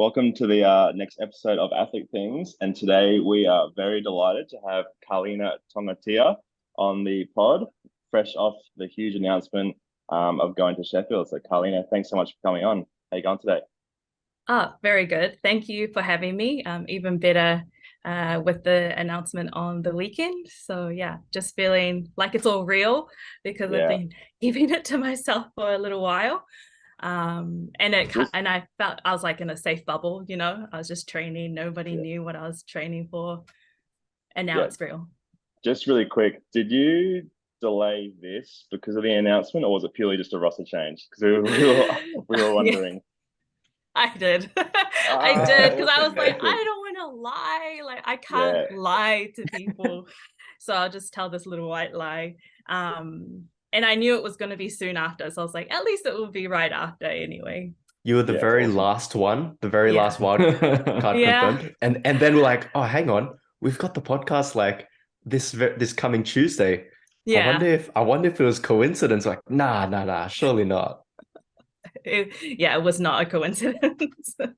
Welcome to the next episode of Athlete Things. And today we are very delighted to have Karlina Tongotea on the pod, fresh off the huge announcement of going to Sheffield. So Karlina, thanks so much for coming on. How you going today? Very good. Thank you for having me. Even better with the announcement on the weekend. So yeah, just feeling like it's all real because I've Yeah. been keeping it to myself for a little while. And I felt I was like in a safe bubble, I was just training. Nobody knew what I was training for. And now Yeah. it's real. Just really quick, did you delay this because of the announcement, or was it purely just a roster change? Because we were Yeah, wondering. I did. I did because I was like, I don't want to lie. Like I can't Yeah. lie to people. So I'll just tell this little white lie. And I knew it was going to be soon after. So I was like, at least it will be right after anyway. You were the Yeah, it's very awesome. last one, the very Yeah. last wild card Yeah. confirmed. And then we're like, oh, hang on, we've got the podcast like this coming Tuesday. Yeah. I wonder if it was coincidence. Like, nah, surely not. It was not a coincidence. I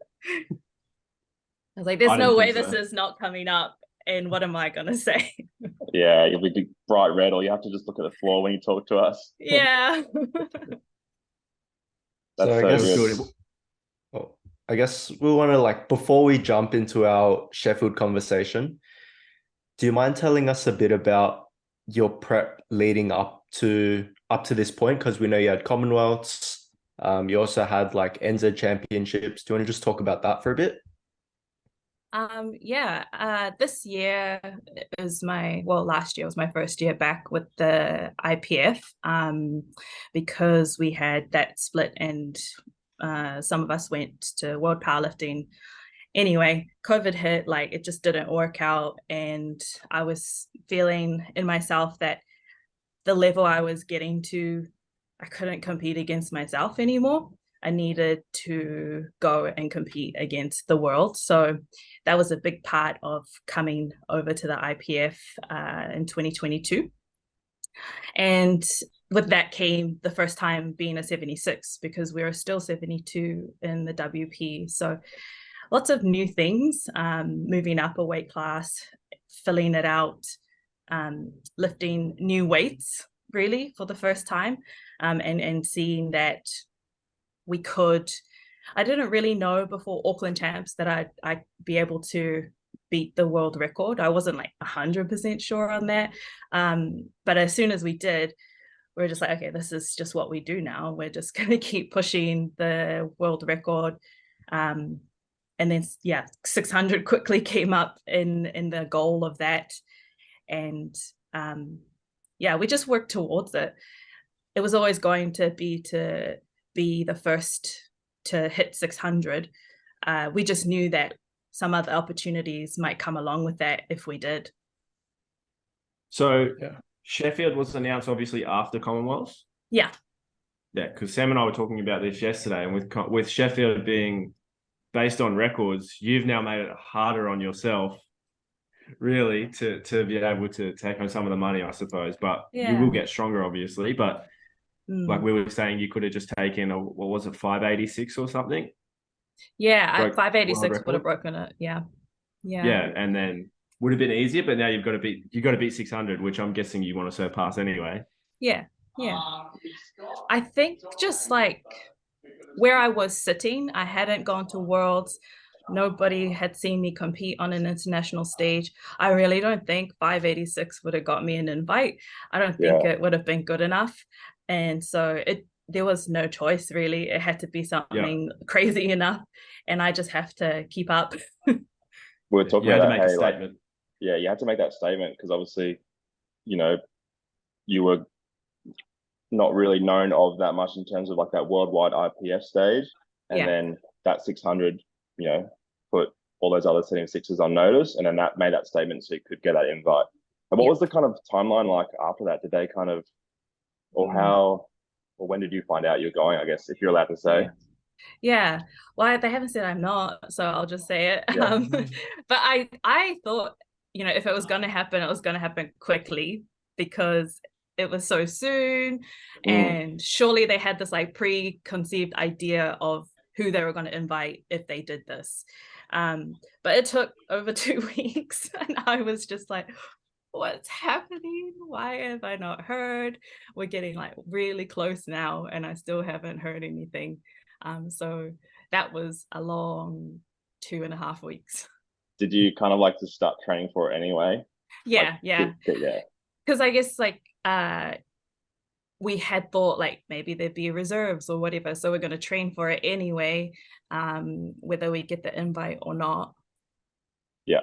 was like, there's I no didn't way think this so. is not coming up. And what am I going to say? Yeah, you'll be bright red, or you have to just look at the floor when you talk to us. Yeah. That's So I so guess, good. well, I guess we want to like, before we jump into our Sheffield conversation, do you mind telling us a bit about your prep leading up to this point? Because we know you had Commonwealths. You also had like NZ Championships. Do you want to just talk about that for a bit? This year last year was my first year back with the IPF, because we had that split and some of us went to World Powerlifting. Anyway, COVID hit, like it just didn't work out, and I was feeling in myself that the level I was getting to, I couldn't compete against myself anymore. I needed to go and compete against the world. So that was a big part of coming over to the IPF in 2022. And with that came the first time being a 76, because we were still 72 in the WP. So lots of new things, moving up a weight class, filling it out, lifting new weights really for the first time, and seeing that we could. I didn't really know before Auckland Champs that I'd be able to beat the world record. I wasn't like 100% sure on that, but as soon as we did, we're just like, okay, this is just what we do now. We're just going to keep pushing the world record. And then 600 quickly came up in the goal of that, and we just worked towards it. It was always going to be the first to hit 600. We just knew that some other opportunities might come along with that if we did. So Sheffield was announced obviously after Commonwealths. Yeah, because Sam and I were talking about this yesterday, and with Sheffield being based on records, you've now made it harder on yourself, really, to be able to take home some of the money, I suppose. But you will get stronger, obviously. But like we were saying, you could have just taken what was it, 586 or something? Yeah, 586 would have broken it. Yeah. And then would have been easier, but now you've got to beat 600, which I'm guessing you want to surpass anyway. Yeah. I think just like where I was sitting, I hadn't gone to Worlds. Nobody had seen me compete on an international stage. I really don't think 586 would have got me an invite. I don't think it would have been good enough. And so there was no choice really. It had to be something crazy enough. And I just have to keep up. We were talking about that. Make a statement. You had to make that statement because obviously, you were not really known of that much in terms of like that worldwide IPF stage. And then that 600, put all those other 76ers on notice, and then that made that statement so you could get that invite. And what was the kind of timeline like after that? Did they kind of, or when did you find out you're going, I guess, if you're allowed to say? Yeah. Well, they haven't said I'm not, so I'll just say it. But I thought, if it was going to happen, it was going to happen quickly because it was so soon. And surely they had this like preconceived idea of who they were going to invite if they did this. But it took over 2 weeks, and I was just like, what's happening? Why have I not heard? We're getting like really close now, and I still haven't heard anything. So that was a long 2.5 weeks. Did you kind of like to start training for it anyway? Yeah. Because I guess like we had thought like maybe there'd be reserves or whatever, so we're going to train for it anyway, whether we get the invite or not. Yeah.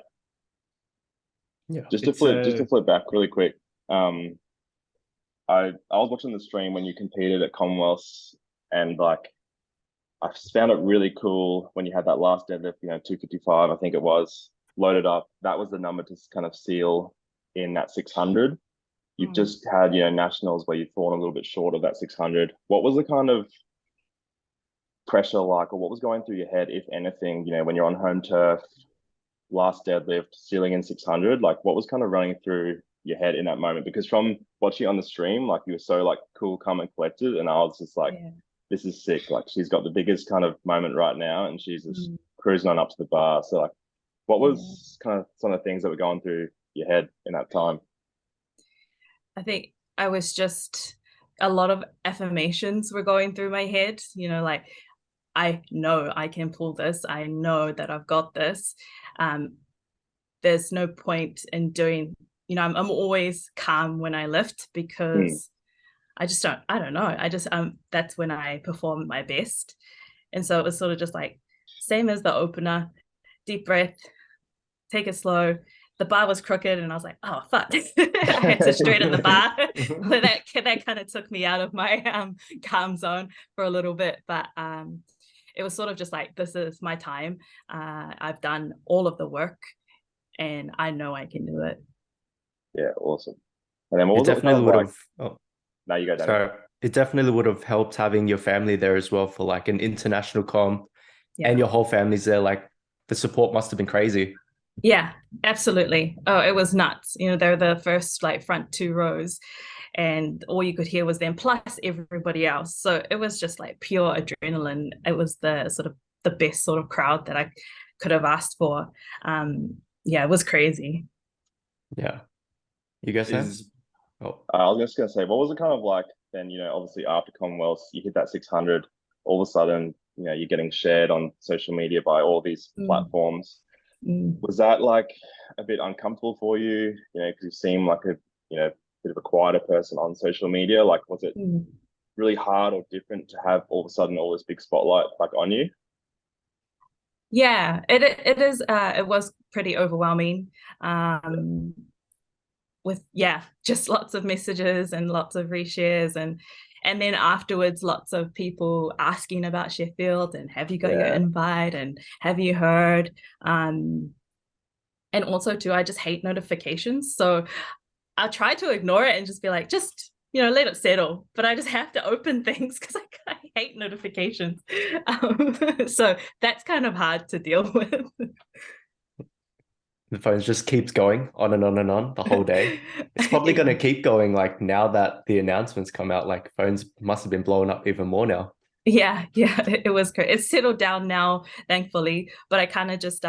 Just to flip back really quick. I was watching the stream when you competed at Commonwealths, and like I found it really cool when you had that last deadlift, 255, I think it was, loaded up. That was the number to kind of seal in that 600. You've just had, nationals where you've fallen a little bit short of that 600. What was the kind of pressure like, or what was going through your head, if anything, when you're on home turf, last deadlift, sealing in 600, like what was kind of running through your head in that moment? Because from watching on the stream, like you were so like cool, calm and collected, and I was just like, this is sick. Like she's got the biggest kind of moment right now, and she's just cruising on up to the bar. So like, what was kind of some of the things that were going through your head in that time? I think I was just, a lot of affirmations were going through my head, like, I know I can pull this. I know that I've got this. There's no point in doing, I'm always calm when I lift, because I don't know. That's when I perform my best. And so it was sort of just like, same as the opener, deep breath, take it slow. The bar was crooked, and I was like, oh, fuck. I had to straighten the bar. that kind of took me out of my calm zone for a little bit. But it was sort of just like, this is my time. I've done all of the work, and I know I can do it. Yeah, awesome. And then what was it definitely would have. Oh, no, you go, Danny. Sorry, it definitely would have helped having your family there as well for like an international comp, and your whole family's there. Like the support must have been crazy. Yeah, absolutely. Oh, it was nuts. They're the first like front 2 rows, and all you could hear was them plus everybody else. So it was just like pure adrenaline. It was the sort of the best sort of crowd that I could have asked for. It was crazy. Yeah. You guys have? I was just going to say, what was it kind of like then, obviously after Commonwealths, you hit that 600, all of a sudden, you're getting shared on social media by all these platforms. Was that like a bit uncomfortable for you? Because you seem like a, bit of a quieter person on social media. Like, was it really hard or different to have all of a sudden all this big spotlight like on you? Yeah, it is. It was pretty overwhelming. With just lots of messages and lots of reshares, and then afterwards lots of people asking about Sheffield and have you got your invite and have you heard, and also too, I just hate notifications, so I try to ignore it and just be like, just let it settle, but I just have to open things because I hate notifications. So that's kind of hard to deal with. The phone just keeps going on and on and on the whole day. It's probably going to keep going. Like now that the announcements come out, like phones must have been blowing up even more now. Yeah, it was great. It's settled down now, thankfully. But I kind of just,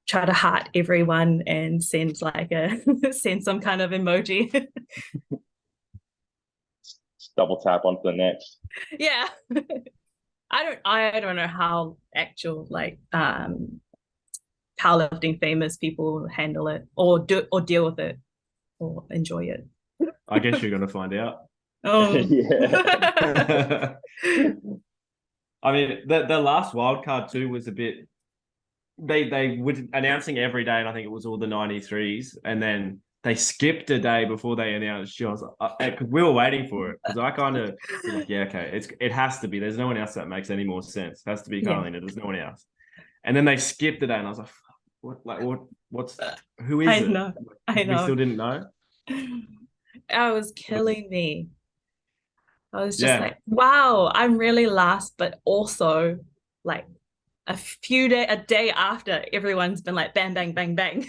try to heart everyone and send send some kind of emoji. Double tap onto the next. Yeah. I don't know how actual like powerlifting famous people handle it or deal with it or enjoy it. I guess you're gonna find out. Oh yeah. I mean, the last wildcard too was a bit. They were announcing every day, and I think it was all the 93s, and then they skipped a day before they announced you. I was like, because we were waiting for it, because I kind of like, yeah, okay, it has to be. There's no one else that makes any more sense. It has to be Karlina. There's no one else. And then they skipped a day, and I was like, what's who is it? I know. We still didn't know. It was killing me. I was just like, wow, I'm really last, but also like a day after everyone's been like bang, bang, bang, bang.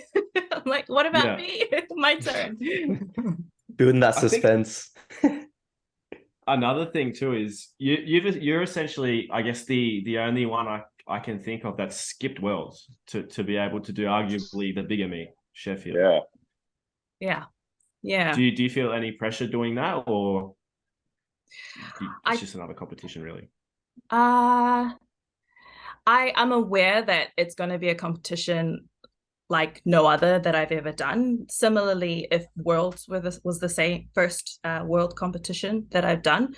I'm like, what about me? My turn. Building that suspense. another thing too is you're essentially, I guess, the only one I can think of that skipped worlds to be able to do arguably the bigger meet, Sheffield. Yeah. Do you feel any pressure doing that, or it's just another competition, really? I'm aware that it's going to be a competition like no other that I've ever done. Similarly, if Worlds was the same first world competition that I've done.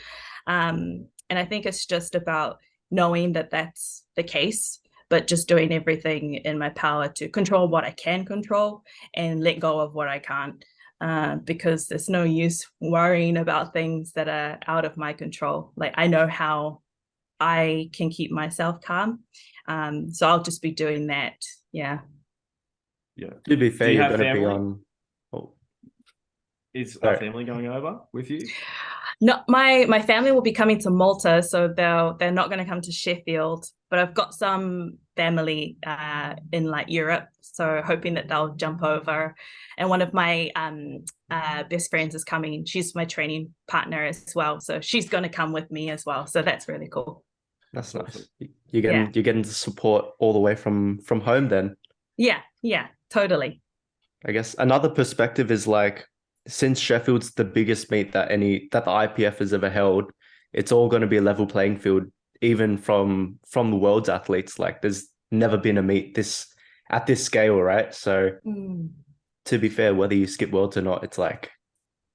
And I think it's just about knowing that that's the case, but just doing everything in my power to control what I can control and let go of what I can't. Because there's no use worrying about things that are out of my control. Like, I know how I can keep myself calm. So I'll just be doing that. Yeah. To be fair, you're going to be on. Is our family going over with you? No, my family will be coming to Malta, so they're not going to come to Sheffield. But I've got some family in like Europe, so hoping that they'll jump over. And one of my best friends is coming. She's my training partner as well, so she's going to come with me as well. So that's really cool. That's nice. You're getting the support all the way from home then. Yeah, totally. I guess another perspective is like, since Sheffield's the biggest meet that the IPF has ever held, it's all going to be a level playing field, even from the world's athletes. Like, there's never been a meet at this scale, right? So to be fair, whether you skip worlds or not, it's like,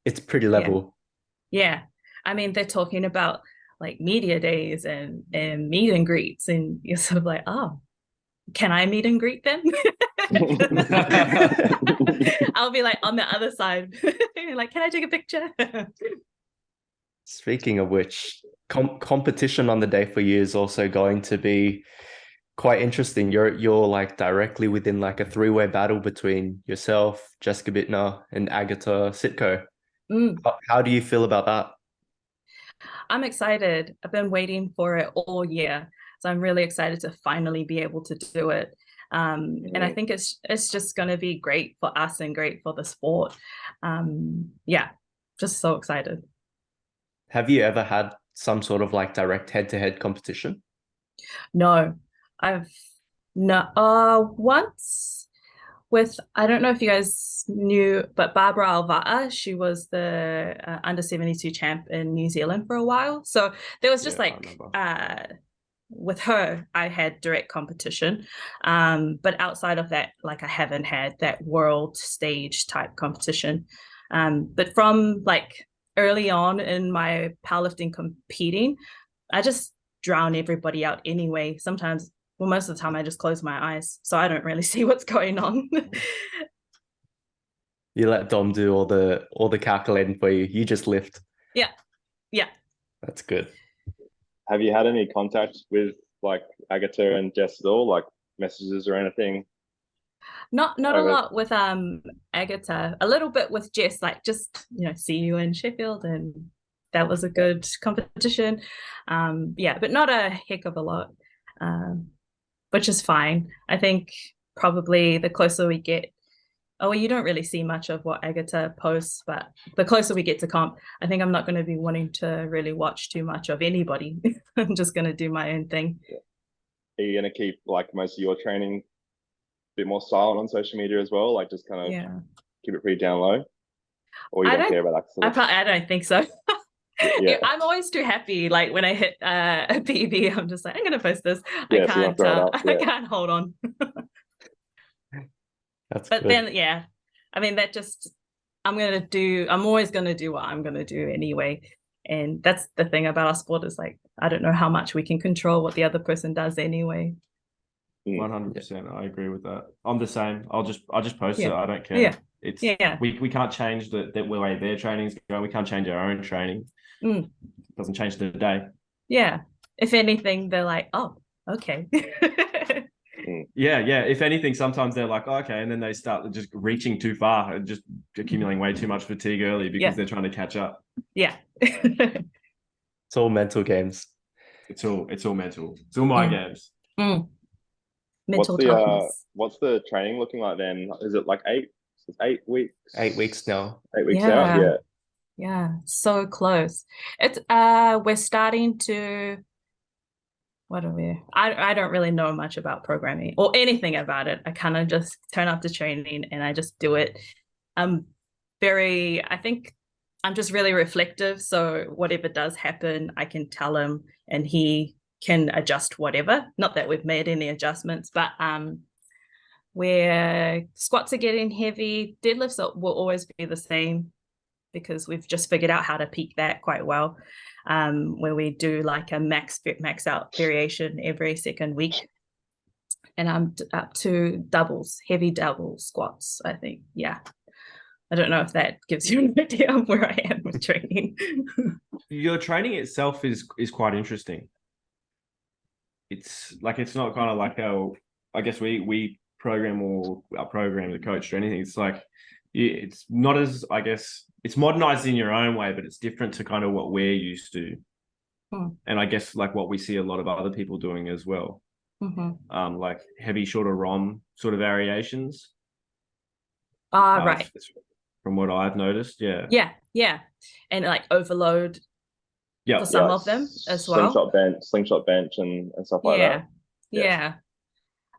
it's pretty level. Yeah. I mean, they're talking about like media days and meet and greets, and you're sort of like, oh, can I meet and greet them? I'll be like on the other side, like, can I take a picture? Speaking of which, competition on the day for you is also going to be quite interesting. You're like directly within like a three-way battle between yourself, Jessica Bittner, and Agatha Sitko. How do you feel about that? I'm excited. I've been waiting for it all year, so I'm really excited to finally be able to do it. And I think it's just going to be great for us and great for the sport. Just so excited. Have you ever had some sort of like direct head-to-head competition? No, once with, I don't know if you guys knew, but Barbara Alvata, she was the under 72 champ in New Zealand for a while. So there was just with her, I had direct competition. But outside of that, like, I haven't had that world stage type competition. But from like early on in my powerlifting competing, I just drown everybody out anyway. Sometimes, well, most of the time I just close my eyes, so I don't really see what's going on. You let Dom do all the calculating for you. You just lift. Yeah. That's good. Have you had any contact with like Agatha and Jess at all, like messages or anything? Not a lot with Agatha. A little bit with Jess, like, just, see you in Sheffield, and that was a good competition. But not a heck of a lot, which is fine. I think probably the closer we get, you don't really see much of what Agatha posts, but the closer we get to comp, I think I'm not going to be wanting to really watch too much of anybody. I'm just going to do my own thing. Are you going to keep like most of your training a bit more silent on social media as well? Like, just kind of keep it pretty down low? Or you don't care about that sort of... I don't think so. I'm always too happy. Like, when I hit a PB, I'm just like, I'm going to post this. I can't hold on. But good. Then, I mean, that just, I'm always going to do what I'm going to do anyway. And that's the thing about our sport, is like, I don't know how much we can control what the other person does anyway. 100%. I agree with that. I'm the same. I'll just post it. I don't care. It's we can't change the way their training's going. We can't change our own training. It doesn't change the day. Yeah. If anything, they're like, oh, okay. Yeah. If anything, sometimes they're like, oh, okay, and then they start just reaching too far and just accumulating way too much fatigue early because they're trying to catch up. Yeah. It's all mental games. It's all mental. It's all my games. Mental toughness. What's the training looking like then? Is it like 8 weeks? 8 weeks now. 8 weeks out? Yeah, so close. It's we're starting to, what are we? I don't really know much about programming or anything about it. I kind of just turn up to training and I just do it. I think I'm just really reflective. So whatever does happen, I can tell him and he can adjust whatever. Not that we've made any adjustments, but where squats are getting heavy, deadlifts will always be the same because we've just figured out how to peak that quite well, where we do like a max out variation every second week. And I'm up to doubles, heavy double squats, I think. Yeah. I don't know if that gives you an idea of where I am with training. Your training itself is quite interesting. It's like, it's not kind of like how, I guess we program or our program the coach or anything. It's like, it's not as, I guess, it's modernized in your own way, but it's different to kind of what we're used to. And I guess like what we see a lot of other people doing as well. Like heavy, shorter ROM sort of variations. Right. From what I've noticed, yeah. Yeah. And like overload for some of them as well. Slingshot bench and stuff like that. Yeah.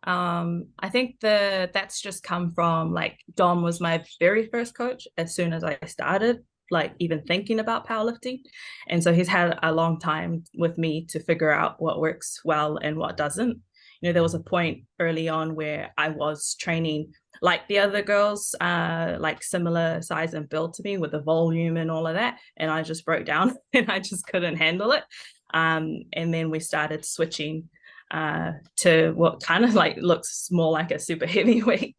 I think that's just come from, like, Dom was my very first coach as soon as I started, like, even thinking about powerlifting. And so he's had a long time with me to figure out what works well and what doesn't. You know, there was a point early on where I was training like the other girls, like similar size and build to me with the volume and all of that. And I just broke down and I just couldn't handle it. And then we started switching to what kind of like looks more like a super heavyweight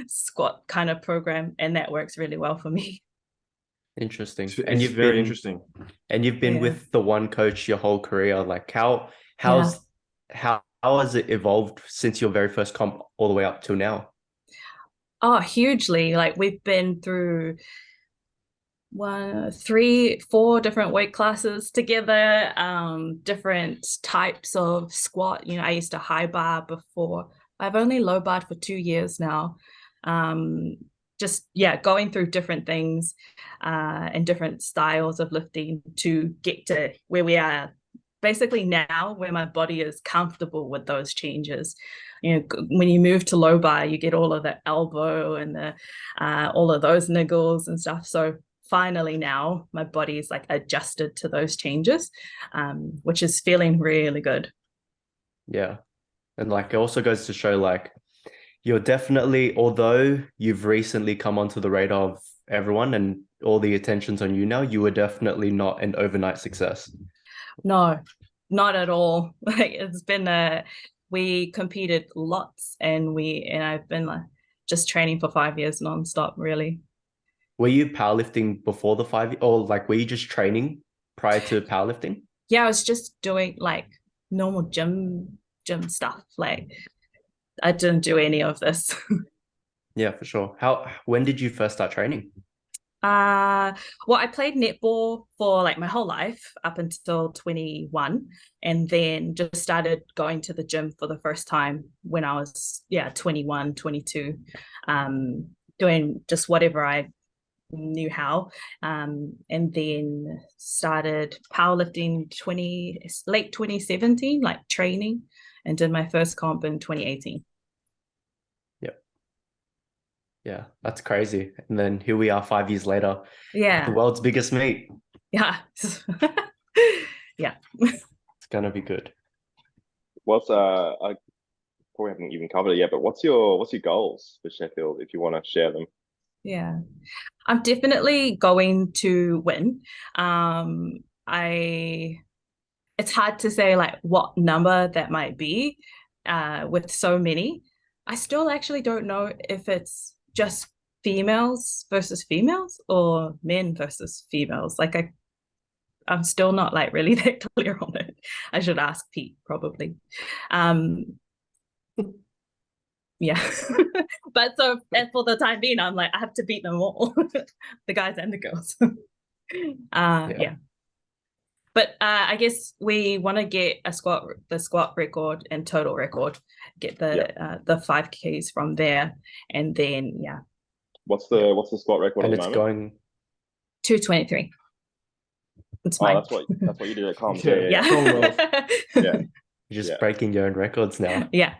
squat kind of program. And that works really well for me. Interesting. And you've very interesting. And you've been with the one coach your whole career. Like how has it evolved since your very first comp all the way up to now? Oh, hugely. Like we've been through 3, 4 different weight classes together, different types of squat. You know, I used to high bar before. I've only low barred for 2 years now. Just going through different things and different styles of lifting to get to where we are basically now, where my body is comfortable with those changes. You know, when you move to low bar, you get all of the elbow and the all of those niggles and stuff. So finally now my body is like adjusted to those changes, which is feeling really good. Yeah. And like it also goes to show, like, you're definitely, although you've recently come onto the radar of everyone and all the attention's on you now, you were definitely not an overnight success. No, not at all. Like it's been we competed lots and I've been like just training for 5 years nonstop, really. Were you powerlifting before the 5 years, or like were you just training prior to powerlifting? Yeah, I was just doing like normal gym stuff. Like I didn't do any of this. Yeah, for sure. When did you first start training? Well, I played netball for like my whole life up until 21, and then just started going to the gym for the first time when I was 21, 22, doing just whatever I knew how, and then started powerlifting late 2017, like training, and did my first comp in 2018. Yeah, that's crazy. And then here we are 5 years later. Yeah. The world's biggest meet. Yeah. Yeah. It's gonna be good. What's I probably haven't even covered it yet, but what's your goals for Sheffield if you want to share them? Yeah. I'm definitely going to win. It's hard to say like what number that might be with so many. I still actually don't know if it's just females versus females or men versus females. Like I'm still not like really that clear on it. I should ask Pete probably. Yeah. But so for the time being, I'm like, I have to beat them all, the guys and the girls. Yeah. But I guess we want to get the squat record and total record, get the 5Ks from there, and then What's the squat record and at the it's moment? going 2:23. It's Oh, fine. that's what you did at comms. Yeah. Yeah. You're just breaking your own records now. Yeah.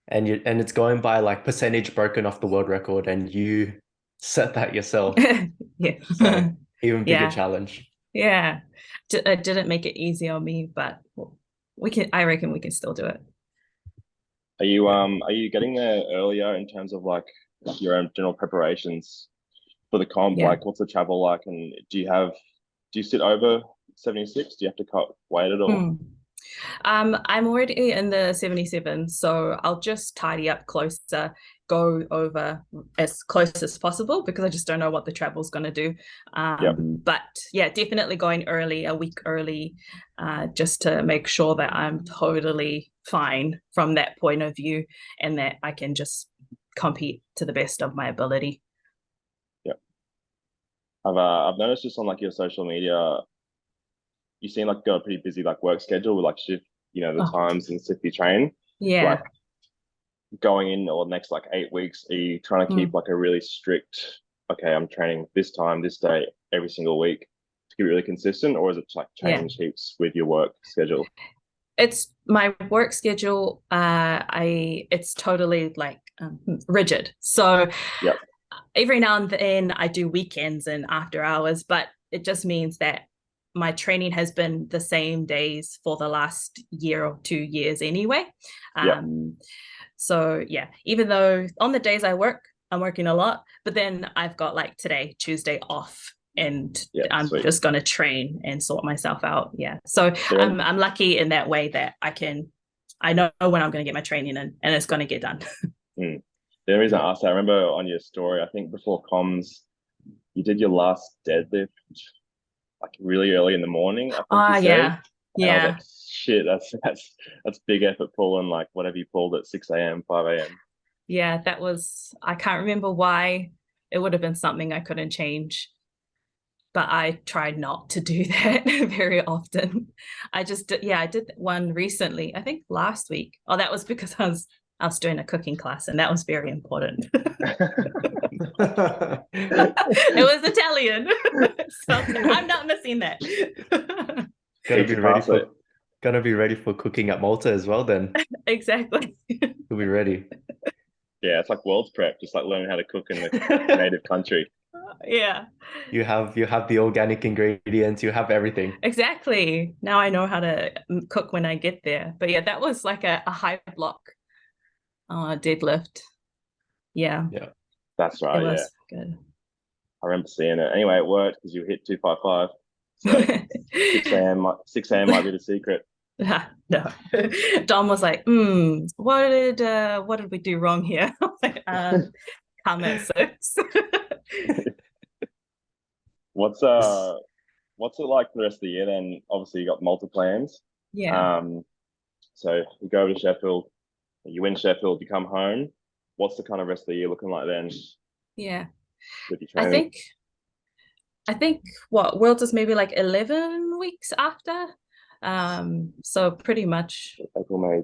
And it's going by like percentage broken off the world record, and you set that yourself. Yeah. So even bigger Yeah. challenge. Yeah. It didn't make it easy on me, but I reckon we can still do it. Are you getting there earlier in terms of like your own general preparations for the comp? Yeah. Like, what's the travel like, and do you sit over 76? Do you have to cut weight at all? I'm already in the 77, so I'll just tidy up closer, go over as close as possible, because I just don't know what the travel's going to do. But yeah, definitely going early, a week early, just to make sure that I'm totally fine from that point of view, and that I can just compete to the best of my ability. Yeah. I've noticed just on like your social media, you seem like got a pretty busy like work schedule with like shift, the times and stuff you train. Yeah. Like going in or next like 8 weeks, are you trying to keep like a really strict, okay, I'm training this time, this day, every single week to keep it really consistent, or is it like change heaps with your work schedule? It's my work schedule. It's totally like rigid. So every now and then I do weekends and after hours, but it just means that my training has been the same days for the last year or 2 years anyway. So yeah, even though on the days I'm working a lot, but then I've got like today, Tuesday off, and I'm just going to train and sort myself out. Yeah. So I'm lucky in that way that I know when I'm going to get my training in, and it's going to get done. The reason I asked that, I remember on your story, I think before comms, you did your last deadlift like really early in the morning. I think you said. And I was like, shit, that's big effort pulling like whatever you pulled at 6 a.m., 5 a.m. Yeah, I can't remember why. It would have been something I couldn't change, but I tried not to do that very often. I did one recently, I think last week. Oh, that was because I was doing a cooking class, and that was very important. It was Italian. So I'm not missing that. Gonna be ready for cooking at Malta as well then. Exactly. You'll be ready. Yeah, it's like world's prep, just like learning how to cook in the native country. Yeah. You have the organic ingredients, you have everything. Exactly. Now I know how to cook when I get there. But yeah, that was like a high block deadlift. Yeah. Yeah. That's right. It was good. I remember seeing it. Anyway, it worked because you hit 255. So 6 a.m. might be the secret. No. Dom was like, what did we do wrong here? I was like, come at 6. What's it like for the rest of the year then? Obviously you got multiple plans. Yeah. So you go over to Sheffield, you win Sheffield, you come home. What's the kind of rest of the year looking like then? Yeah. With your training? I think what Worlds is maybe like 11 weeks after. So pretty much April, May,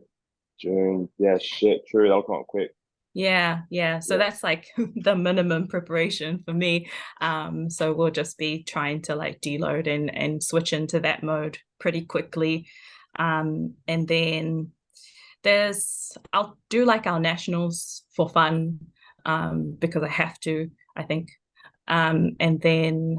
June. Yeah, shit, true. That'll come up quick. Yeah. So that's like the minimum preparation for me. So we'll just be trying to like deload and switch into that mode pretty quickly. And then I'll do like our nationals for fun, because I have to, I think. And then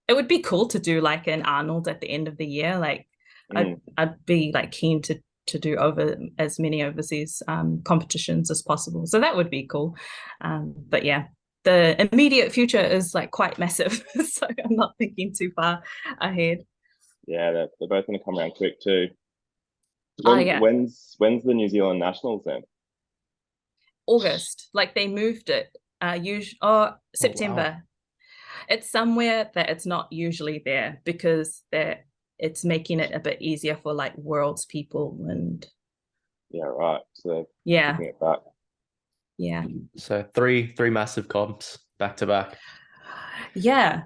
it would be cool to do like an Arnold at the end of the year. Like I'd be like keen to do over as many overseas competitions as possible. So that would be cool. But yeah, the immediate future is like quite massive. So I'm not thinking too far ahead. Yeah, they're both going to come around quick too. Yeah. When's the New Zealand Nationals then? August. Like they moved it. September. Oh, wow. It's somewhere that it's not usually there, because it's making it a bit easier for like worlds people and right. So taking it back. Yeah. So three massive comps back to back. Yeah.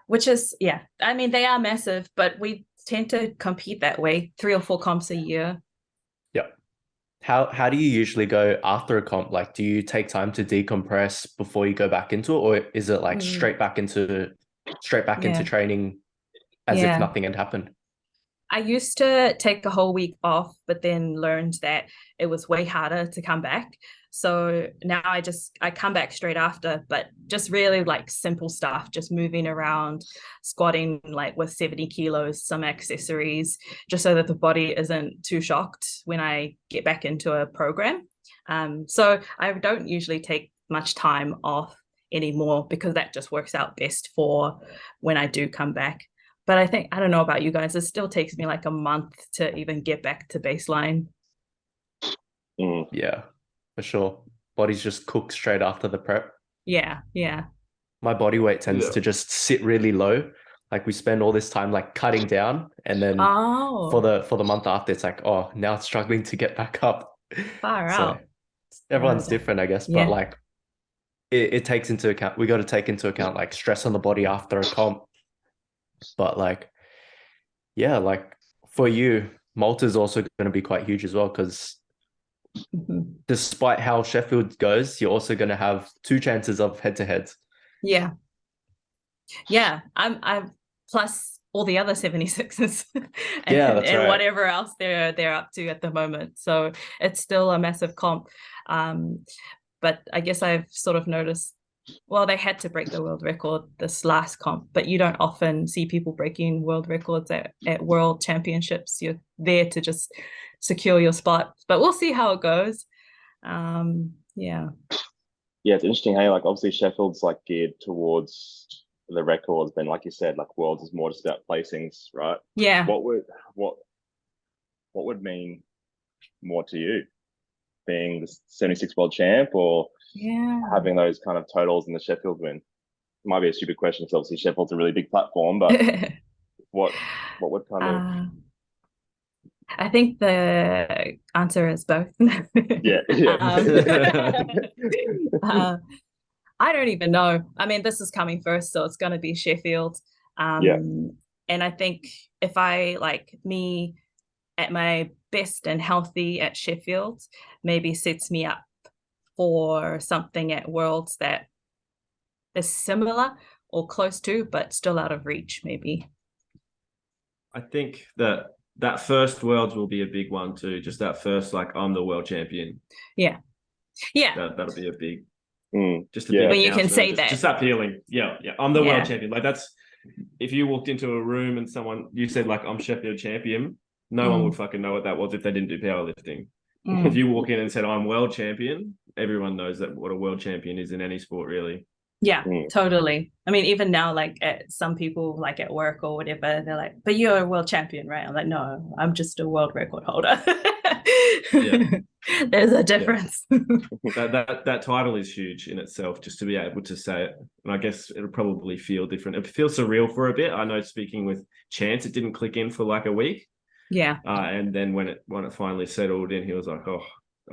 Which is I mean, they are massive, but we tend to compete that way, 3 or 4 comps a year. Yeah. How do you usually go after a comp? Like, do you take time to decompress before you go back into it, or is it like straight back into straight back into training as if nothing had happened? I used to take a whole week off, but then learned that it was way harder to come back. So now I come back straight after, but just really like simple stuff, just moving around, squatting like with 70 kilos, some accessories, just so that the body isn't too shocked when I get back into a program. So I don't usually take much time off anymore because that just works out best for when I do come back. But I don't know about you guys, it still takes me like a month to even get back to baseline. Yeah, for sure. Body's just cooked straight after the prep. Yeah. My body weight tends to just sit really low. Like we spend all this time like cutting down, and then for the month after, it's like, oh, now it's struggling to get back up. Far So out. everyone's different, I guess. But like it takes into account, we got to take into account like stress on the body after a comp. But like, yeah, like for you, Malta's also going to be quite huge as well, because despite how Sheffield goes, you're also going to have 2 chances of head-to-heads. Yeah. I'm plus all the other 76s and whatever else they're up to at the moment. So it's still a massive comp. But I guess I've sort of noticed, well, they had to break the world record this last comp, but you don't often see people breaking world records at World Championships. You're there to just secure your spot, but we'll see how it goes. Yeah, it's interesting. Hey, like obviously Sheffield's like geared towards the records, then like you said, like Worlds is more just about placings, right? Yeah. What would mean more to you, being the 76 world champ or having those kind of totals in the Sheffield win? It might be a stupid question because obviously Sheffield's a really big platform, but what would kind of I think the answer is both. I don't even know. I mean, this is coming first, so it's going to be Sheffield. And I think if I like me at my best and healthy at Sheffield, maybe sets me up for something at Worlds that is similar or close to, but still out of reach, maybe. I think that first Worlds will be a big one too. Just that first, like, I'm the world champion. Yeah. That'll be a big, just a big. When you can say just that feeling. Yeah. I'm the world champion. Like that's, if you walked into a room and you said like, I'm Sheffield champion, no one would fucking know what that was if they didn't do powerlifting. If you walk in and said, I'm world champion, everyone knows that what a world champion is in any sport, really. Yeah, totally. I mean, even now, like at some people, like at work or whatever, they're like, but you're a world champion, right? I'm like, no, I'm just a world record holder. There's a difference. That title is huge in itself, just to be able to say it. And I guess it'll probably feel different. It feels surreal for a bit. I know, speaking with Chance, it didn't click in for like a week. Yeah. And then when it finally settled in, he was like, oh,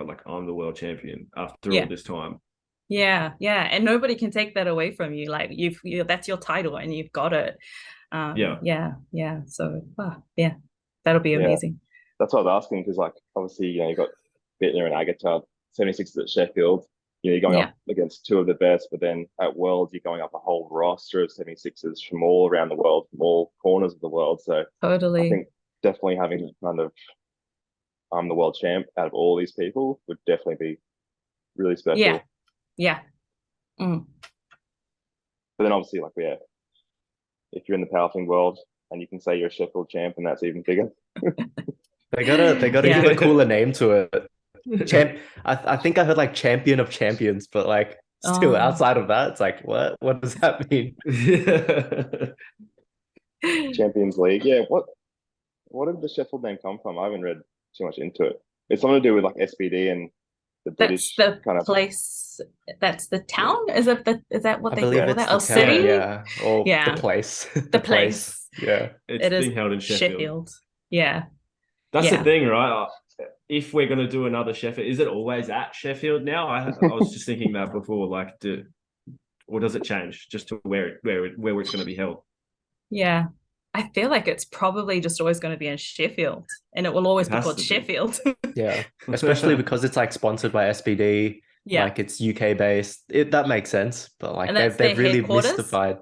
like, I'm the world champion after all this time. Yeah, and nobody can take that away from you. Like you that's your title and you've got it. So that'll be amazing. That's what I was asking, because like obviously, you got Bittner and Agatha, 76 at Sheffield. You're going up against 2 of the best, but then at Worlds you're going up a whole roster of 76ers from all around the world, from all corners of the world. So totally, I think definitely having kind of I'm the world champ out of all these people would definitely be really special. Yeah. But then obviously, like, if you're in the powerlifting world and you can say you're a Sheffield champ, and that's even bigger. They gotta give a cooler name to it. I think I heard like champion of champions, but like still outside of that, it's like, what does that mean? Champions League. Yeah. What did the Sheffield name come from? I haven't read too much into it. It's something to do with like SBD and the British kind of place. That's the town. Is that what they call that? Or city? Or the place. The place. Yeah. It's being held in Sheffield. Yeah. That's the thing, right? If we're going to do another Sheffield, is it always at Sheffield now? I was just thinking that before, like, or does it change just to where it's going to be held? Yeah. I feel like it's probably just always going to be in Sheffield, and it will always be called Sheffield. Yeah, especially because it's like sponsored by SBD. Yeah, like it's UK based. That makes sense, but like they've really mystified.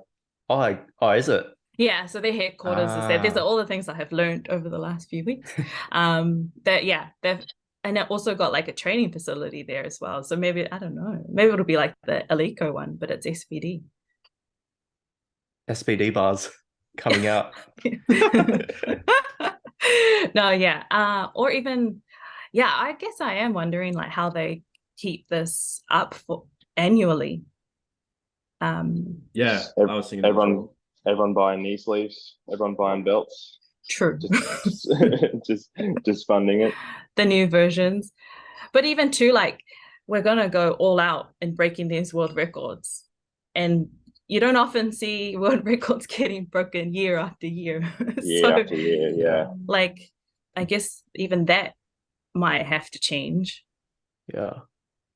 Oh, is it? Yeah, so their headquarters is there. These are all the things I have learned over the last few weeks. And it also got like a training facility there as well. So maybe, I don't know, maybe it'll be like the Alico one, but it's SPD. SPD bars coming out. No, yeah. Or even, yeah, I guess I am wondering like how they keep this up for annually. Yeah, I was thinking everyone buying knee sleeves, everyone buying belts. True. Just funding it. The new versions. But even too, like, we're gonna go all out in breaking these world records. And you don't often see world records getting broken year after year. Year after year, yeah. Like, I guess even that might have to change. Yeah.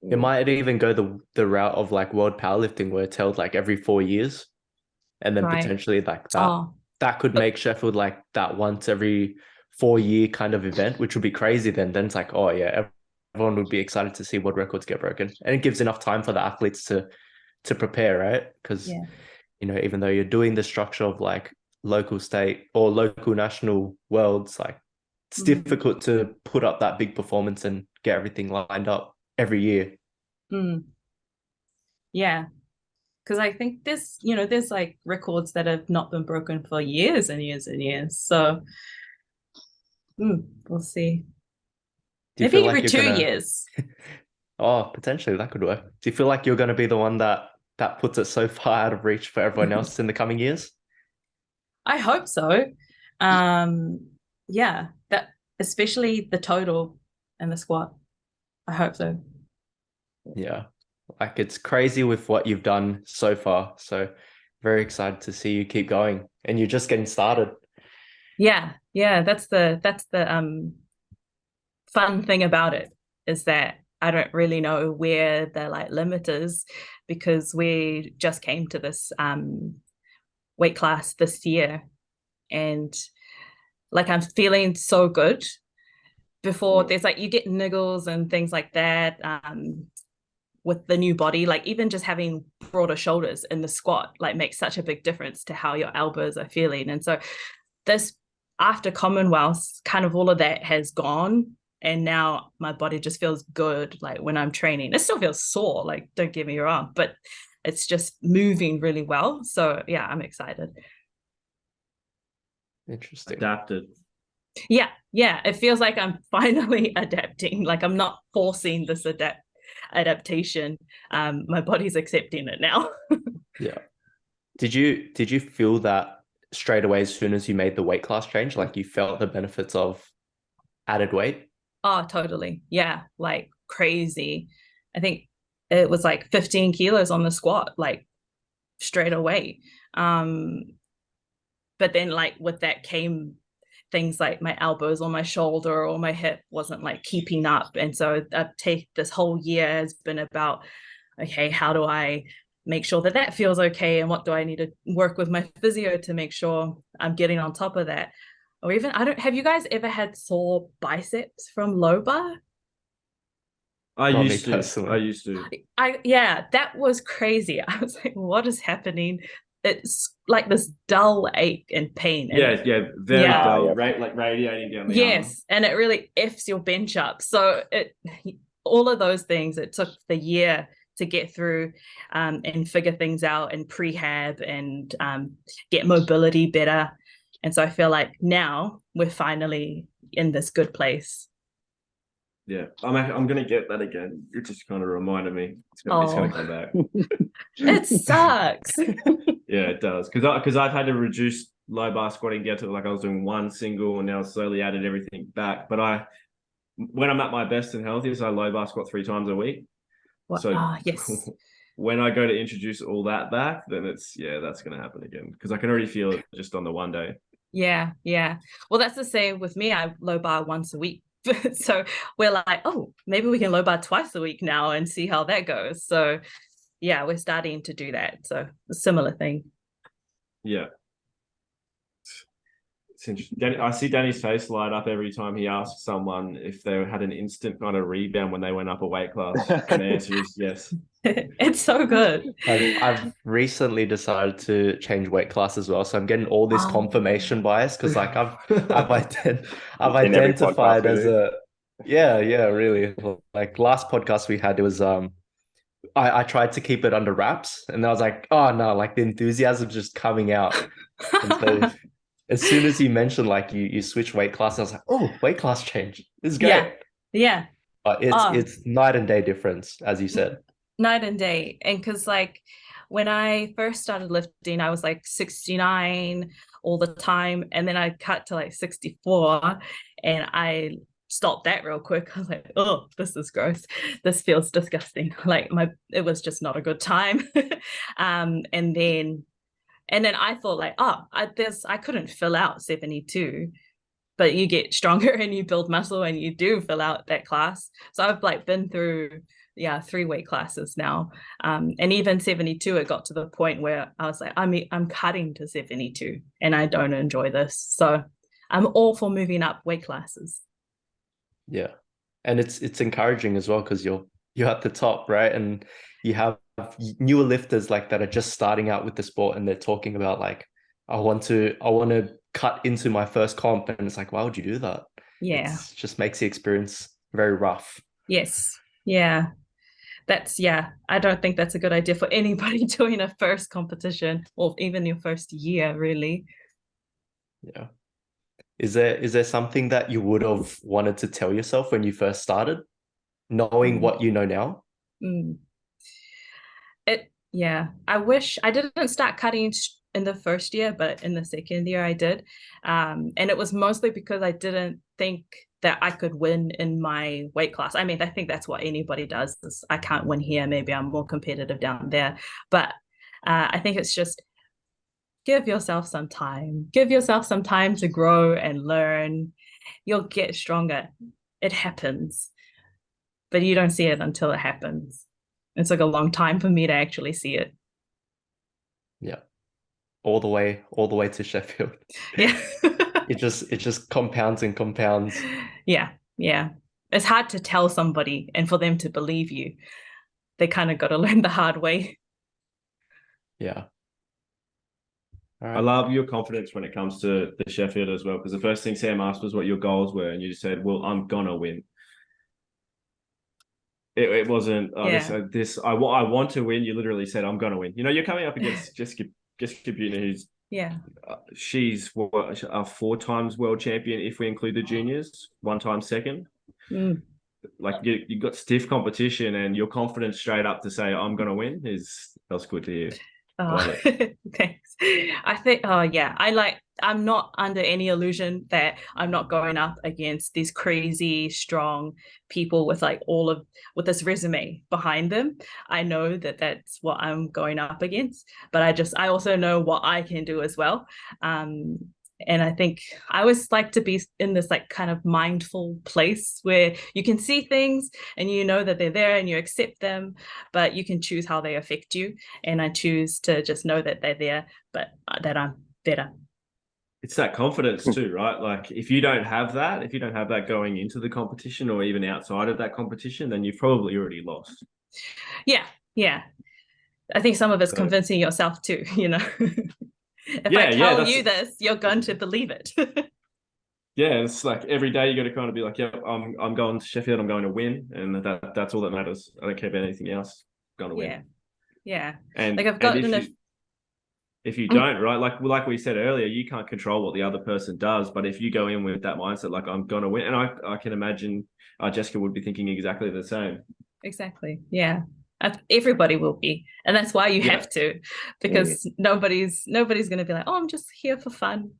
It might even go the route of like World Powerlifting where it's held like every 4 years. And then potentially like that could make Sheffield like that once every 4 year kind of event, which would be crazy then. Then it's like, oh yeah, everyone would be excited to see what records get broken. And it gives enough time for the athletes to prepare, right? Because you know, even though you're doing the structure of like local, state or local national worlds, like it's difficult to put up that big performance and get everything lined up every year. Yeah. Because I think there's like records that have not been broken for years and years and years. So we'll see. Maybe every 2 years. Oh, potentially that could work. Do you feel like you're going to be the one that puts it so far out of reach for everyone else in the coming years? I hope so. Yeah, that especially the total and the squat. I hope so. Yeah. Like it's crazy with what you've done so far. So very excited to see you keep going. And you're just getting started. Yeah. That's the fun thing about it, is that I don't really know where the like limit is, because we just came to this weight class this year, and like I'm feeling so good. Before there's like you get niggles and things like that with the new body, like even just having broader shoulders in the squat like makes such a big difference to how your elbows are feeling. And so this, after Commonwealths, kind of all of that has gone, and now my body just feels good. Like when I'm training, it still feels sore, like don't get me wrong, but it's just moving really well. So yeah, I'm excited. Interesting. Adapted. Yeah, it feels like I'm finally adapting. Like I'm not forcing this adaptation. My body's accepting it now. Yeah. Did you feel that straight away as soon as you made the weight class change? Like you felt the benefits of added weight? Oh, totally. Yeah, like crazy. I think it was like 15 kilos on the squat, like straight away. But then like with that came things like my elbows or my shoulder or my hip wasn't like keeping up. And so this whole year has been about, okay, how do I make sure that feels okay? And what do I need to work with my physio to make sure I'm getting on top of that? Or even, have you guys ever had sore biceps from low bar? I used to. Yeah, that was crazy. I was like, what is happening? It's like this dull ache and pain. Very dull, right? Like radiating down the arm. And it really F's your bench up. So all of those things, it took the year to get through and figure things out and prehab and get mobility better. And so I feel like now we're finally in this good place. Yeah, I'm gonna get that again. It just kind of reminded me it's gonna come back. It sucks. Yeah, it does, because I've had to reduce low bar squatting down to like I was doing one single, and now slowly added everything back. But when I'm at my best and healthiest, I low bar squat 3 times a week. So yes. When I go to introduce all that back, then that's gonna happen again, because I can already feel it just on the one day. Yeah. Well, that's the same with me. I low bar once a week. So we're like, oh, maybe we can low bar twice a week now and see how that goes. So yeah, we're starting to do that. So a similar thing. Yeah. I see Danny's face light up every time he asks someone if they had an instant kind of rebound when they went up a weight class. And the answer is yes. It's so good. I've recently decided to change weight class as well, so I'm getting all this confirmation bias because like I've identified as a yeah really, like last podcast we had, it was I tried to keep it under wraps, and I was like, oh no, like the enthusiasm just coming out. And so as soon as you mentioned like you switch weight class, I was like, oh, weight class change. This is great. Yeah. But it's night and day difference, as you said. Night and day. And because like when I first started lifting, I was like 69 all the time. And then I cut to like 64 and I stopped that real quick. I was like, oh, this is gross. This feels disgusting. Like it was just not a good time. And then I thought like, oh, I couldn't fill out 72, but you get stronger and you build muscle and you do fill out that class. So I've like been through 3 weight classes now. And even 72, it got to the point where I was like, I'm cutting to 72 and I don't enjoy this. So I'm all for moving up weight classes. Yeah. And it's encouraging as well because you're at the top, right? And you have newer lifters like that are just starting out with the sport and they're talking about like, I want to cut into my first comp, and it's like, why would you do that? Yeah. It just makes the experience very rough. Yes. Yeah. I don't think that's a good idea for anybody doing a first competition or even your first year, really. Yeah. Is there something that you would have wanted to tell yourself when you first started, knowing what you know now? I wish I didn't start cutting in the first year, but in the second year I did. And it was mostly because I didn't think that I could win in my weight class. I mean, I think that's what anybody does. Is I can't win here. Maybe I'm more competitive down there. But I think it's just give yourself some time. Give yourself some time to grow and learn. You'll get stronger. It happens. But you don't see it until it happens. It took a long time for me to actually see it. Yeah. All the way to Sheffield. Yeah. It just compounds and compounds. Yeah. It's hard to tell somebody and for them to believe you. They kind of got to learn the hard way. Yeah. All right. I love your confidence when it comes to the Sheffield as well, because the first thing Sam asked was what your goals were, and you just said, well, I'm gonna win. It wasn't I want to win. You literally said, I'm gonna win. You know, you're coming up against Jessica Buhner, who's she's a 4 times world champion if we include the juniors, 1 time second. Like you got stiff competition, and your confidence straight up to say I'm gonna win that's good to hear. Thanks. I think I'm not under any illusion that I'm not going up against these crazy strong people with like with this resume behind them. I know that that's what I'm going up against, but I also know what I can do as well. And I think I always like to be in this like kind of mindful place where you can see things and you know that they're there and you accept them, but you can choose how they affect you. And I choose to just know that they're there, but that I'm better. It's that confidence too, right? Like if you don't have that going into the competition or even outside of that competition, then you've probably already lost. Yeah. I think some of it's convincing yourself too, you know. If I tell you this, you're going to believe it. Yeah, it's like every day you got to kind of be like, yep, I'm going to Sheffield, I'm going to win, and that's all that matters. I don't care about anything else. I'm going to win. Yeah. And like I've gotten if you don't, right, like we said earlier, you can't control what the other person does. But if you go in with that mindset, like I'm going to win, and I can imagine Jessica would be thinking exactly the same. Exactly. Yeah. Everybody will be, and that's why you have to, because nobody's going to be like, oh, I'm just here for fun.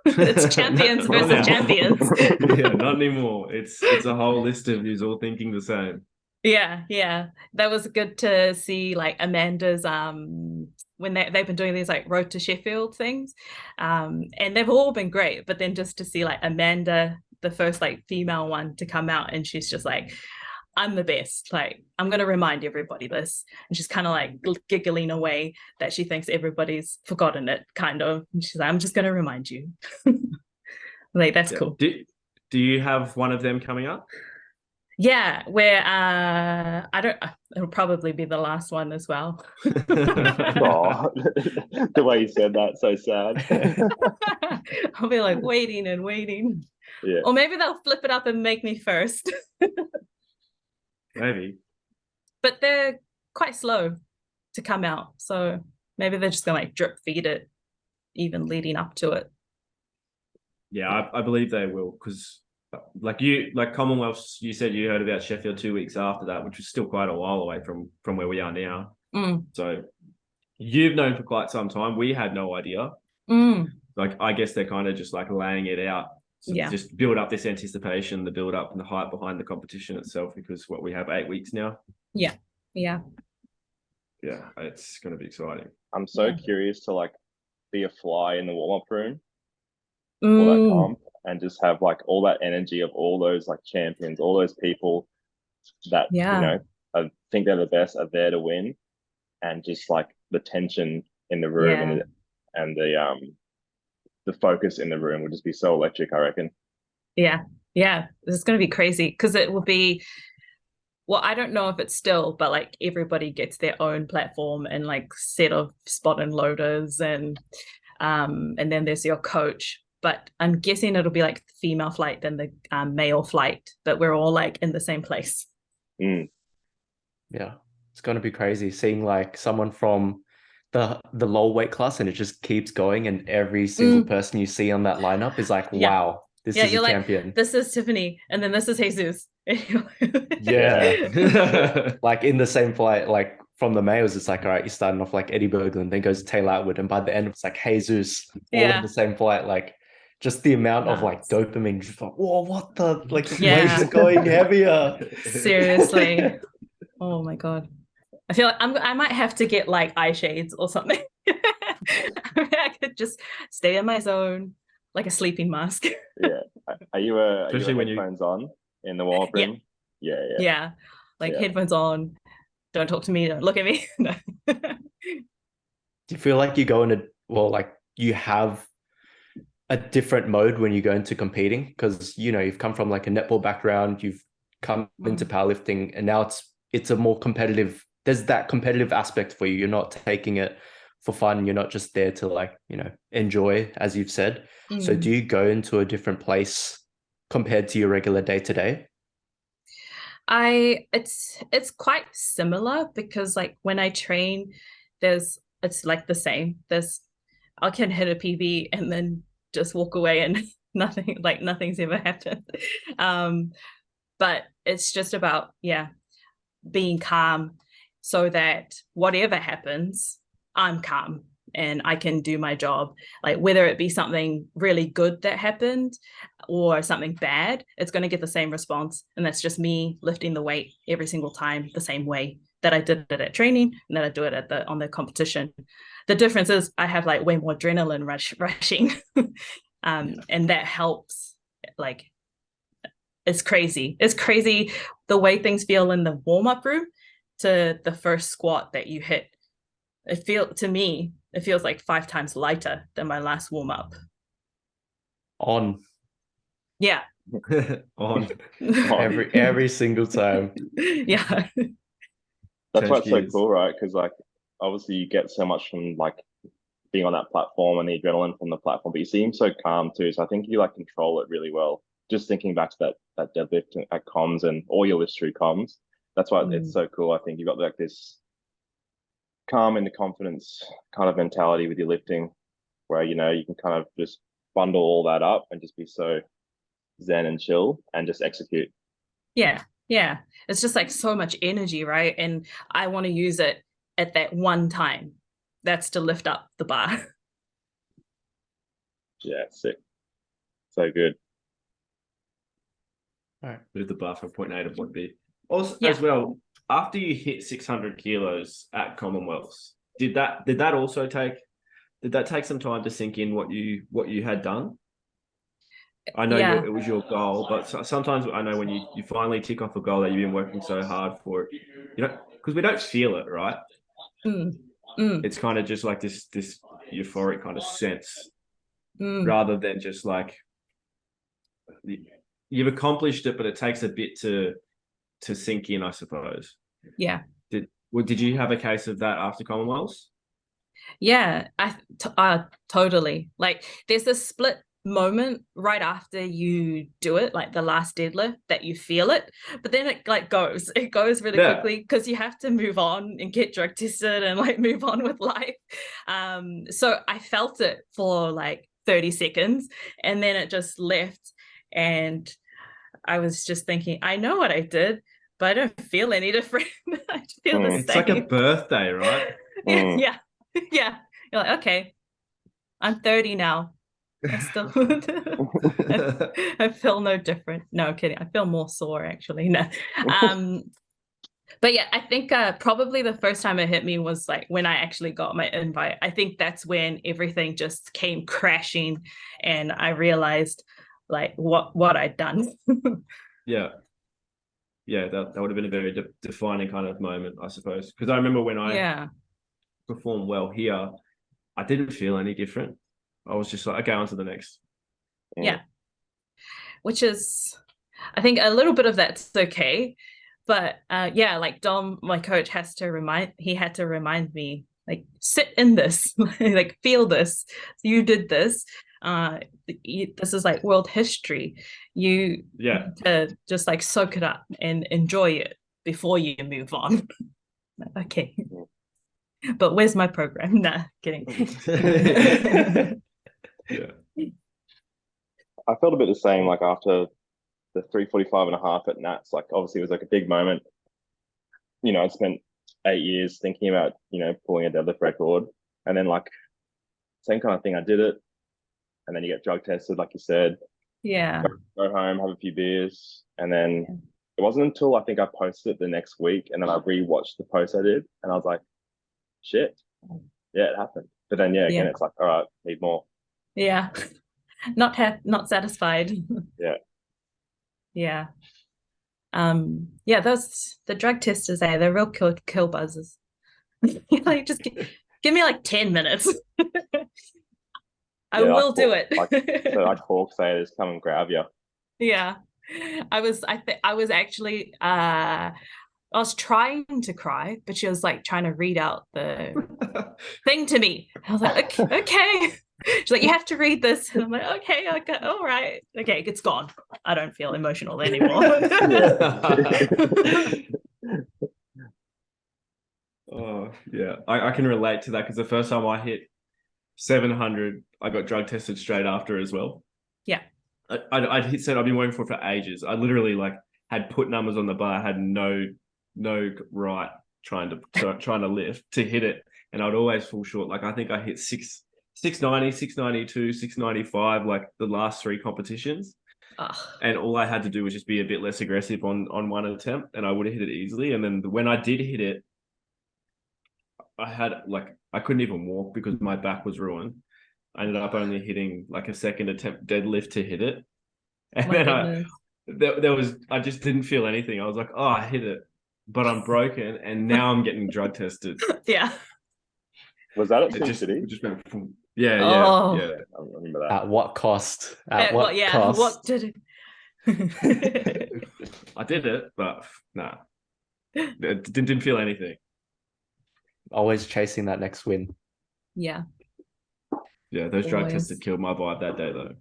It's champions versus champions. Yeah, not anymore. It's a whole list of yous all thinking the same. Yeah, that was good to see. Like Amanda's when they've been doing these like Road to Sheffield things, and they've all been great, but then just to see like Amanda, the first like female one to come out, and she's just like, I'm the best. Like, I'm going to remind everybody this. And she's kind of like giggling away that she thinks everybody's forgotten it, kind of. And she's like, I'm just going to remind you. Like that's cool. Do you have one of them coming up? Yeah, where I don't. It'll probably be the last one as well. Oh, the way you said that, so sad. I'll be like waiting and waiting. Yeah. Or maybe they'll flip it up and make me first. Maybe. But they're quite slow to come out. So maybe they're just gonna like drip feed it even leading up to it. Yeah, I believe they will, because like Commonwealths, you said you heard about Sheffield 2 weeks after that, which was still quite a while away from where we are now. So you've known for quite some time. We had no idea. Like, I guess they're kind of just like laying it out. So just build up this anticipation, the build up and the hype behind the competition itself, because we have 8 weeks now. Yeah, it's going to be exciting. I'm so curious to like be a fly in the warm-up room for that comp, and just have like all that energy of all those like champions, all those people that you know I think they're the best, are there to win, and just like the tension in the room and the focus in the room would just be so electric, I reckon. Yeah, it's going to be crazy, because it will be, well, I don't know if it's still, but like everybody gets their own platform and like set of spot and loaders, and then there's your coach. But I'm guessing it'll be like the female flight than the male flight, but we're all like in the same place. Yeah, it's going to be crazy seeing like someone from the low weight class, and it just keeps going, and every single person you see on that lineup is like, wow, this is a champion. Like, this is Tiffany, and then this is Jesus. Like in the same flight, like from the males, it's like, all right, you're starting off like Eddie Berglund, then goes to Taylor Atwood, and by the end it's like Jesus, all in the same flight. Like just the amount of like dopamine, just like, whoa, what the, like the weights are going heavier. Seriously. Oh my God. I feel like I might have to get like eye shades or something. I could just stay in my zone like a sleeping mask. Are you headphones on in the warm-up room? Yeah. Like headphones on. Don't talk to me. Don't look at me. No. Do you feel like you go into, well, like you have a different mode when you go into competing? Because, you know, you've come from like a netball background, you've come into powerlifting, and now it's a more competitive, there's that competitive aspect for you. You're not taking it for fun. You're not just there to like, you know, enjoy, as you've said. So do you go into a different place compared to your regular day-to-day? It's quite similar, because like when I train, it's like the same. I can hit a PB and then just walk away and nothing's ever happened. But it's just about being calm, so that whatever happens, I'm calm and I can do my job. Like whether it be something really good that happened or something bad, it's going to get the same response. And that's just me lifting the weight every single time the same way that I did it at training and that I do it on the competition. The difference is I have like way more adrenaline rushing. And that helps. Like it's crazy the way things feel in the warm-up room to the first squat that you hit. It feels like 5 times lighter than my last warm-up. On every single time. Yeah. That's why it's so cool, right? Because like obviously you get so much from like being on that platform and the adrenaline from the platform, but you seem so calm too. So I think you like control it really well. Just thinking back to that deadlift at comms and all your lifts through comms. That's why it's so cool. I think you've got like this calm and the confidence kind of mentality with your lifting, where you know you can kind of just bundle all that up and just be so zen and chill and just execute. Yeah it's just like so much energy, right? And I want to use it at that one time. That's to lift up the bar. Yeah, sick. So good. All right, move the bar from point A to point B. Also, as well, after you hit 600 kilos at Commonwealths, did that take some time to sink in what you had done? I know it was your goal, but sometimes I know when you finally tick off a goal that you've been working so hard for it, you know, because we don't feel it, right? It's kind of just like this euphoric kind of sense, rather than just like you've accomplished it, but it takes a bit to sink in, I suppose. Yeah. Did you have a case of that after Commonwealths? Yeah, totally. Like there's a split moment right after you do it, like the last deadlift, that you feel it, but then it goes really quickly because you have to move on and get drug tested and like move on with life. So I felt it for like 30 seconds and then it just left, and I was just thinking, I know what I did, but I don't feel any different. I feel the same. It's like a birthday, right? Yeah. Yeah. You're like, okay, I'm 30 now. I still I feel no different. No, kidding. I feel more sore actually. No. But yeah, I think probably the first time it hit me was like when I actually got my invite. I think that's when everything just came crashing and I realized like what I'd done. Yeah. Yeah, that would have been a very defining kind of moment, I suppose. Because I remember when I performed well here, I didn't feel any different. I was just like, okay, on to the next. Yeah. Which is, I think a little bit of that's okay. But yeah, like Dom, my coach, had to remind me, like, sit in this, like, feel this. You did this. This is like world history. You need to just like soak it up and enjoy it before you move on. Okay. But where's my program? Nah, kidding. Yeah. I felt a bit the same, like after the 3:45.5 at Nats. Like obviously it was like a big moment. You know, I spent 8 years thinking about, you know, pulling a deadlift record, and then like same kind of thing. I did it, and then you get drug tested, like you said. Yeah. Go home, have a few beers, and then it wasn't until I think I posted it the next week, and then I rewatched the post I did, and I was like, shit, yeah, it happened. But then again, it's like, all right, need more. Yeah. Not satisfied. Yeah. Yeah. Yeah, those the drug testers they're real kill buzzers. Like just give me like 10 minutes. I will do it. So like Hawk say, come and grab you. Yeah. I was actually I was trying to cry, but she was like trying to read out the thing to me. I was like, okay. She's like, you have to read this. And I'm like, okay, all right. Okay, it's gone. I don't feel emotional anymore. Oh, yeah. I can relate to that because the first time I hit 700, I got drug tested straight after as well. Yeah. I'd hit said I've been waiting for ages. I literally like had put numbers on the bar, I had no right trying to lift to hit it, and I'd always fall short. Like I think I hit 690, 692, 695 like the last 3 competitions. And all I had to do was just be a bit less aggressive on one attempt and I would have hit it easily. And then when I did hit it, I couldn't even walk because my back was ruined. I ended up only hitting like a second attempt deadlift to hit it. And then I just didn't feel anything. I was like, oh, I hit it, but I'm broken and now I'm getting drug tested. Yeah. Was that at Sioux City? Just went from, yeah. I remember that. At what cost? What cost? What did it? I did it, but nah. It didn't feel anything. Always chasing that next win. Yeah. Yeah, those drug tests had killed my vibe that day though.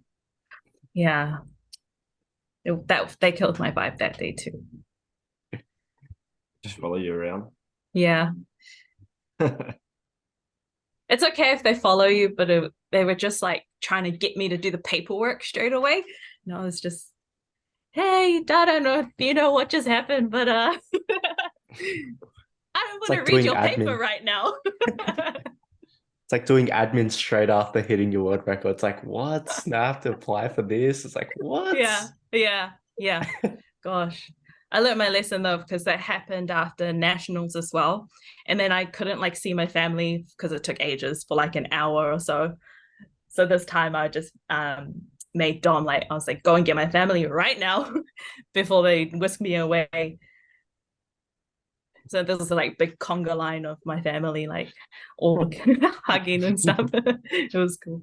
Yeah. They killed my vibe that day too. Just follow you around. Yeah. It's okay if they follow you, but they were just like trying to get me to do the paperwork straight away. And I was just, hey, I don't know if you know what just happened, but I don't want to read your paper right now. It's like doing admin straight after hitting your world record. It's like, what? Now I have to apply for this. It's like, what? Yeah. Gosh. I learned my lesson though, because that happened after nationals as well. And then I couldn't like see my family because it took ages for like an hour or so. So this time I just made Dom I was like, go and get my family right now before they whisk me away. So this was like big conga line of my family, like all hugging and stuff. It was cool.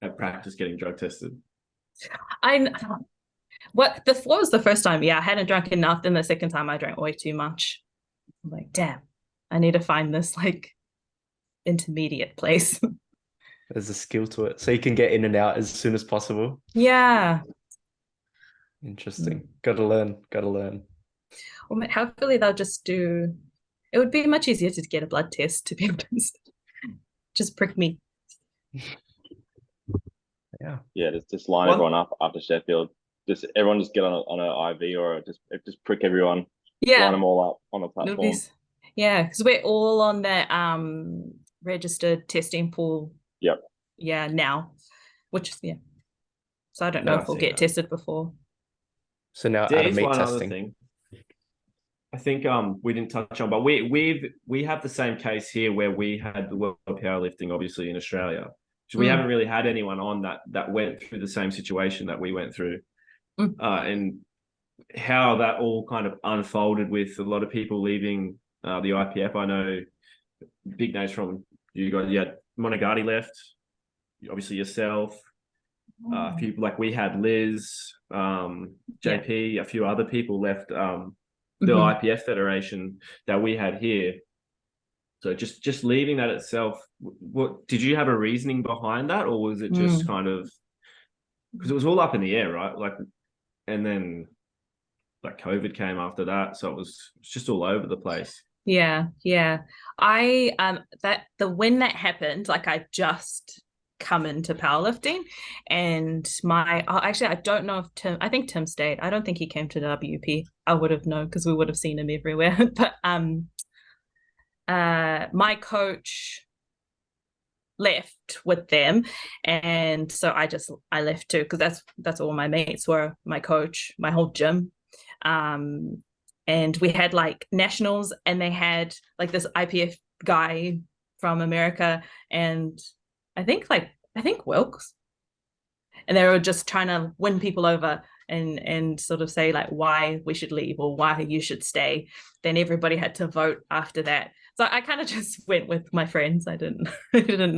At practice getting drug tested. What was the first time? Yeah, I hadn't drunk enough. Then the second time I drank way too much. I'm like, damn, I need to find this like intermediate place. There's a skill to it, so you can get in and out as soon as possible. Yeah. Interesting. Got to learn. Got to learn. Well, hopefully they'll just do. It would be much easier to get a blood test, to be honest. Just prick me. Yeah. Yeah, just line everyone up after Sheffield. Just everyone just get on an IV or just prick everyone. Yeah. Line them all up on the platform. Yeah, because we're all on that registered testing pool. Yep. Yeah, now, which yeah. So I don't know if we'll get tested before. So now There out of is meat one testing. other thing. I think we didn't touch on, but we have the same case here where we had the World Powerlifting, obviously in Australia. So we haven't really had anyone on that went through the same situation that we went through, and how that all kind of unfolded with a lot of people leaving the IPF. I know big names from you guys. Yeah, Monagati left. Obviously yourself. A few like we had Liz, JP, a few other people left the IPF federation that we had here. So just leaving that itself, what did you have a reasoning behind that, or was it just kind of because it was all up in the air, right? Like, and then like COVID came after that, so it's just all over the place. Yeah. I when that happened, like I just come into powerlifting, and actually I don't know if I think Tim stayed. I don't think he came to WP. I would have known because we would have seen him everywhere. But my coach left with them, and so I left too, because that's all my mates were, my coach, my whole gym. And we had like nationals, and they had like this IPF guy from America, and I think Wilkes, and they were just trying to win people over and sort of say like why we should leave or why you should stay. Then everybody had to vote after that. So I kind of just went with my friends. I didn't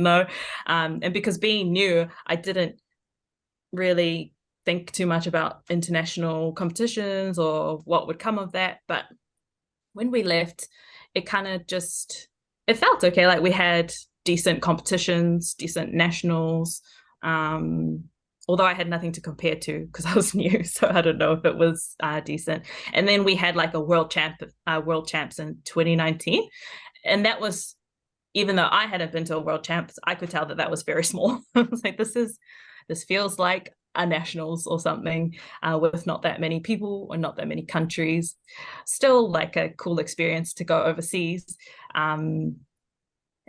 know, and because being new, I didn't really think too much about international competitions or what would come of that. But when we left, it kind of it felt okay. Like we had decent competitions, decent nationals, although I had nothing to compare to because I was new, so I don't know if it was decent. And then we had like a world champs in 2019, and that was, even though I hadn't been to a world champs, I could tell that was very small. I was like, this feels like a nationals or something, with not that many people or not that many countries. Still like a cool experience to go overseas. And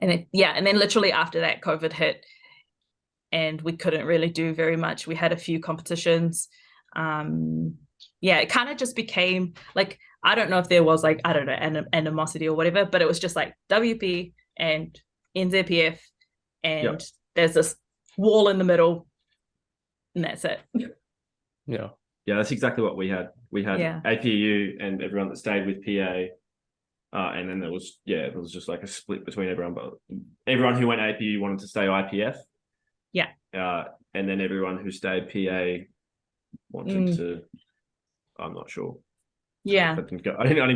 then literally after that, COVID hit, and we couldn't really do very much. We had a few competitions. It kind of just became like, I don't know if there was like, I don't know, animosity or whatever, but it was just like WP and NZPF, and there's this wall in the middle, and that's it. Yeah, that's exactly what we had. We had APU and everyone that stayed with PA. And then there was just like a split between everyone, but everyone who went APU wanted to stay IPF. Yeah. And then everyone who stayed PA wanted to. I'm not sure. Yeah. I didn't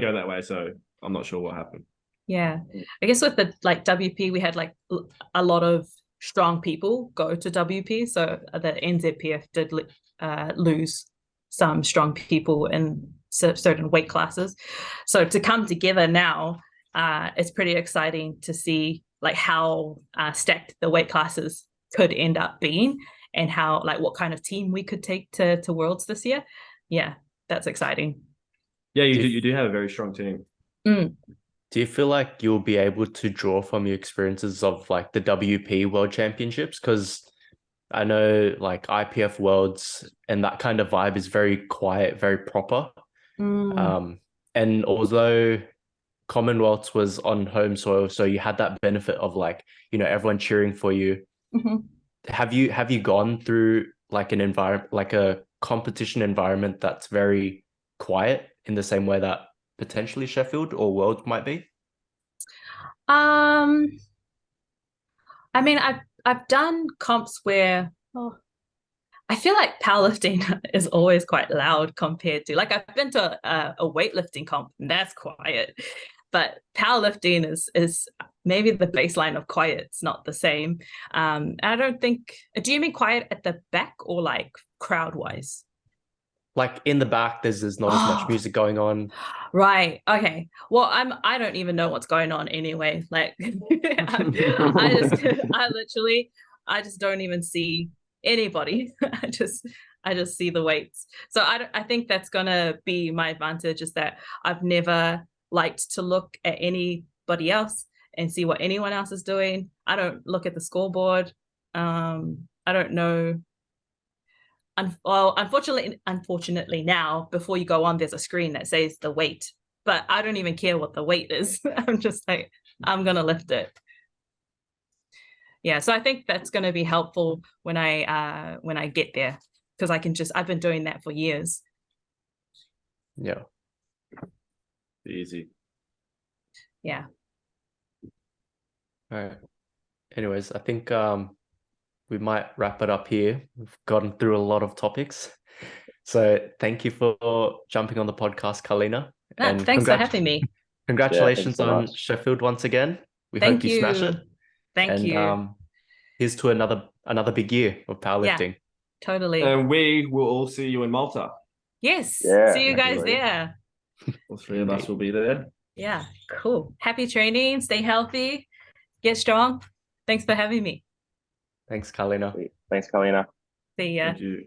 go that way, so I'm not sure what happened. Yeah, I guess with the like WP, we had like a lot of strong people go to WP, so the NZPF did lose some strong people in certain weight classes. So to come together now, it's pretty exciting to see like how stacked the weight classes could end up being, and how like what kind of team we could take to Worlds this year. Yeah, that's exciting. Yeah, you do have a very strong team. Do you feel like you'll be able to draw from your experiences of like the WP World Championships? Because I know like IPF Worlds and that kind of vibe is very quiet, very proper. And although Commonwealths was on home soil, so you had that benefit of like, everyone cheering for you. Have you gone through like an environment, like a competition environment that's very quiet in the same way that potentially Sheffield or World might be? I mean, I've done comps where I feel like powerlifting is always quite loud compared to, like, I've been to a weightlifting comp and that's quiet, but powerlifting is maybe the baseline of quiet's not the same. I don't think. Do you mean quiet at the back or like crowd wise? Like in the back, there's not as much music going on. Right. Okay. Well, I don't even know what's going on anyway. Like, I just don't even see anybody. I just see the weights. So I think that's gonna be my advantage, is that I've never liked to look at anybody else and see what anyone else is doing. I don't look at the scoreboard. I don't know. Well, unfortunately now, before you go on, there's a screen that says the weight, but I don't even care what the weight is. I'm just like, I'm gonna lift it. Yeah, so I think that's going to be helpful when I get there, because I've been doing that for years. Yeah. Easy. Yeah. All right. Anyways, I think we might wrap it up here. We've gotten through a lot of topics. So thank you for jumping on the podcast, Karlina. And thanks for having me. Congratulations so on much. Sheffield once again. We Thank hope you smash it. Thank you. Here's to another big year of powerlifting. Yeah, totally. And we will all see you in Malta. Yes. Yeah, See you guys definitely. there. All three of us will be there. Yeah, cool. Happy training. Stay healthy. Get strong. Thanks for having me. Thanks, Karlina. Thanks, Karlina. See ya. Thank you.